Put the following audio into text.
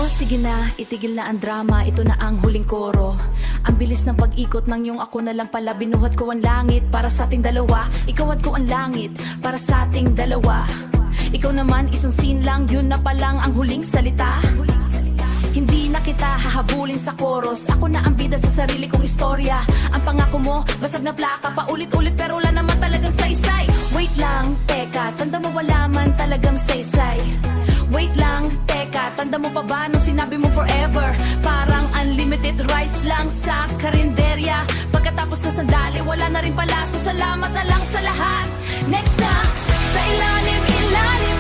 sige na, itigil na ang drama. Ito na ang huling koro. Ang bilis ng pag-ikot ng yung ako na lang pala. Binuhat ko ang langit para sa ating dalawa. Ikaw at ko ang langit para sa ating dalawa. Ikaw naman isang scene lang, yun na palang ang huling salita. Hindi na kita hahabulin sa chorus. Ako na ang bida sa sarili kong istorya. Ang pangako mo, basag na plaka. Paulit-ulit pero wala naman talagang saysay. Wait lang, teka, tanda mo wala man talagang saysay. Wait lang, teka, tanda mo pa ba nung sinabi mo forever? Parang unlimited rice lang sa karinderya. Pagkatapos ng sandali, wala na rin pala. So salamat na lang sa lahat. Next na, sa ilalim